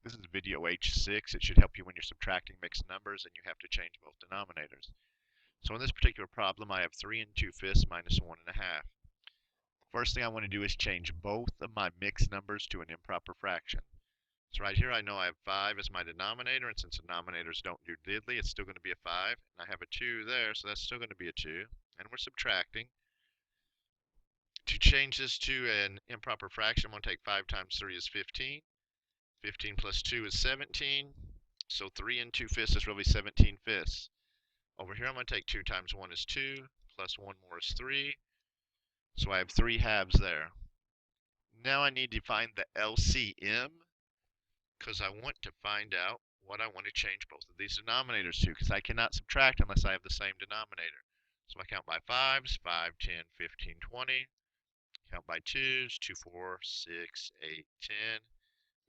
This is video H6. It should help you when you're subtracting mixed numbers and you have to change both denominators. So in this particular problem, I have 3 2/5 minus 1 1/2. First thing I want to do is change both of my mixed numbers to an improper fraction. So right here I know I have 5 as my denominator, and since denominators don't do diddly, it's still going to be a 5. And I have a 2 there, so that's still going to be a 2. And we're subtracting. To change this to an improper fraction, I'm going to take 5 times 3 is 15. 15 plus 2 is 17. So 3 2/5 is really 17/5. Over here I'm going to take 2 times 1 is 2, plus 1 more is 3. So I have 3 halves there. Now I need to find the LCM, because I want to find out what I want to change both of these denominators to, because I cannot subtract unless I have the same denominator. So I count by 5s, 5, 10, 15, 20. Count by 2s, 2, 4, 6, 8, 10.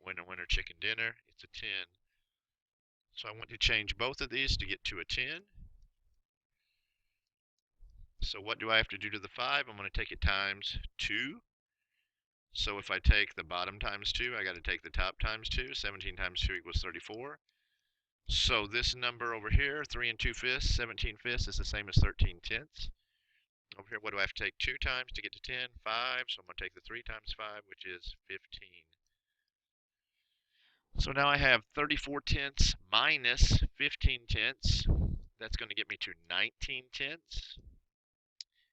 Winner, winner, chicken dinner, it's a 10. So I want to change both of these to get to a 10. So what do I have to do to the 5? I'm going to take it times 2. So if I take the bottom times 2, I got to take the top times 2. 17 times 2 equals 34. So this number over here, 3 2/5, 17/5, is the same as 13/10. Over here, what do I have to take 2 times to get to 10? 5. So I'm going to take the 3 times 5, which is 15. So now I have 34/10 minus 15/10. That's going to get me to 19/10.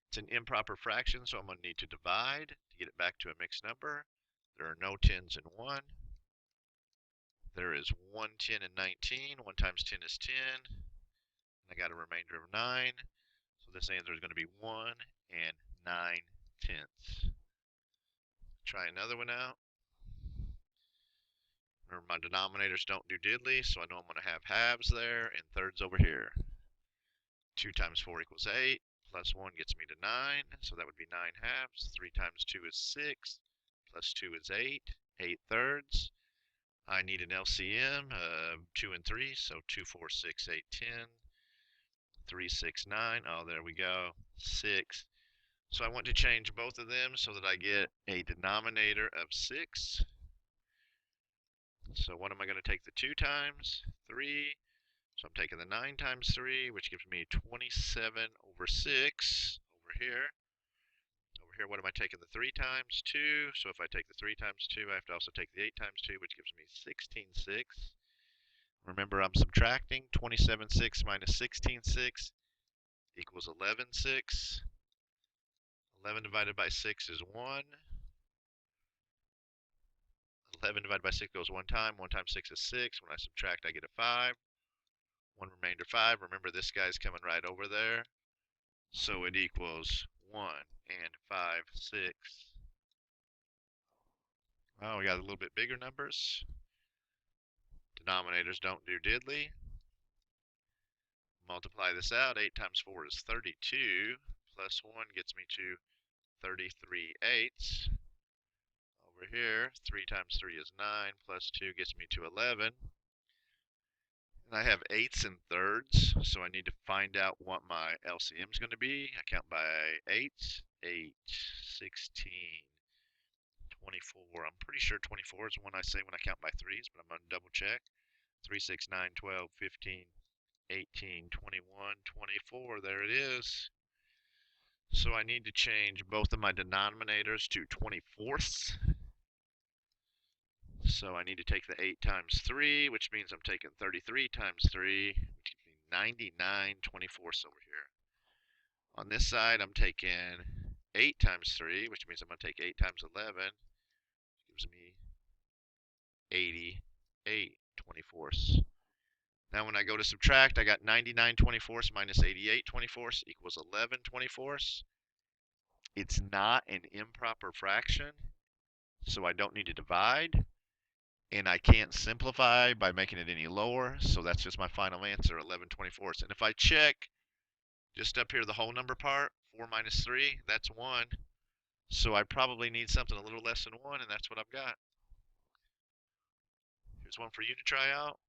It's an improper fraction, so I'm going to need to divide to get it back to a mixed number. There are no 10s in 1. There is 1 10 in 19. 1 times 10 is 10. And I got a remainder of 9. So this answer is going to be 1 9/10. Try another one out. Remember, my denominators don't do diddly, so I know I'm going to have halves there and thirds over here. 2 times 4 equals 8, plus 1 gets me to 9, so that would be 9 halves. 3 times 2 is 6, plus 2 is 8, 8 thirds. I need an LCM of 2 and 3, so 2, 4, 6, 8, 10. 3, 6, 9, oh, there we go, 6. So I want to change both of them so that I get a denominator of 6. So what am I going to take the 2 times? 3. So I'm taking the 9 times 3, which gives me 27 over 6 over here. Over here, what am I taking the 3 times? 2. So if I take the 3 times 2, I have to also take the 8 times 2, which gives me 16/6. Remember, I'm subtracting. 27/6 minus 16/6 equals 11/6. 11 divided by 6 is 1. 11 divided by 6 goes 1 time. 1 times 6 is 6. When I subtract, I get a 5. 1 remainder 5. Remember, this guy's coming right over there. So it equals 1 5/6. Well, we got a little bit bigger numbers. Denominators don't do diddly. Multiply this out. 8 times 4 is 32. Plus 1 gets me to 33/8. Over here, 3 times 3 is 9. Plus 2 gets me to 11. And I have 8ths and thirds, so I need to find out what my LCM is going to be. I count by 8. 8, 16, 24. I'm pretty sure 24 is the one I say when I count by 3s, but I'm going to double check. 3, 6, 9, 12, 15, 18, 21, 24. There it is. So I need to change both of my denominators to 24ths. So I need to take the 8 times 3, which means I'm taking 33 times 3, which gives me 99 24ths over here. On this side, I'm taking 8 times 3, which means I'm going to take 8 times 11, which gives me 88 24ths. Now when I go to subtract, I got 99 24ths minus 88 24ths equals 11 24ths. It's not an improper fraction, so I don't need to divide. And I can't simplify by making it any lower, so that's just my final answer, 11 24ths. And if I check just up here the whole number part, 4 minus 3, that's 1. So I probably need something a little less than 1, and that's what I've got. Here's one for you to try out.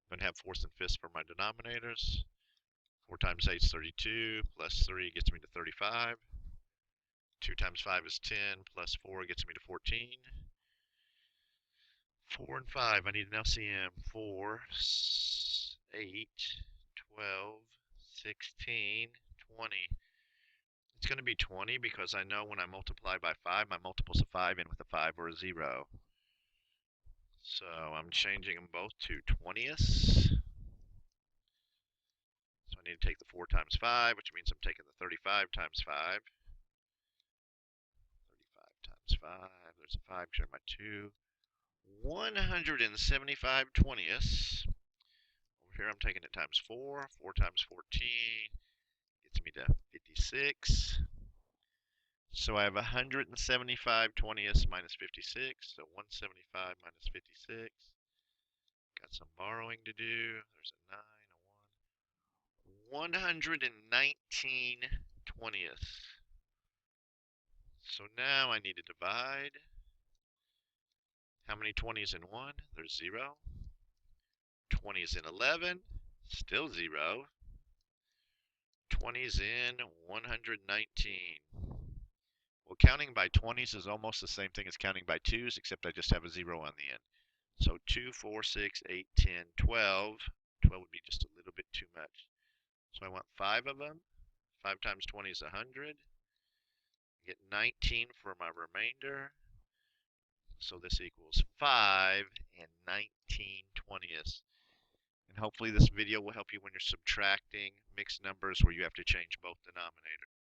I'm going to have 4ths and 5ths for my denominators. 4 times 8 is 32, plus 3 gets me to 35. 2 times 5 is 10, plus 4 gets me to 14. 4 and 5, I need an LCM. 4, 8, 12, 16, 20. It's going to be 20 because I know when I multiply by 5, my multiples of 5 end with a 5 or a 0. So I'm changing them both to 20ths. So I need to take the 4 times 5, which means I'm taking the 35 times 5. 35 times 5, there's a 5, share my 2. 175 20ths. Over here I'm taking it times 4. 4 times 14 gets me to 56. So I have 175 20ths minus 56. So 175 minus 56. Got some borrowing to do. There's a 9, a 1. 119 20ths. So now I need to divide. How many 20s in 1? There's 0. 20s in 11. Still 0. 20s in 119. Well, counting by 20s is almost the same thing as counting by 2s, except I just have a 0 on the end. So 2, 4, 6, 8, 10, 12. 12 would be just a little bit too much. So I want 5 of them. 5 times 20 is 100. Get 19 for my remainder. So this equals 5 and 19 20ths. And hopefully this video will help you when you're subtracting mixed numbers where you have to change both denominators.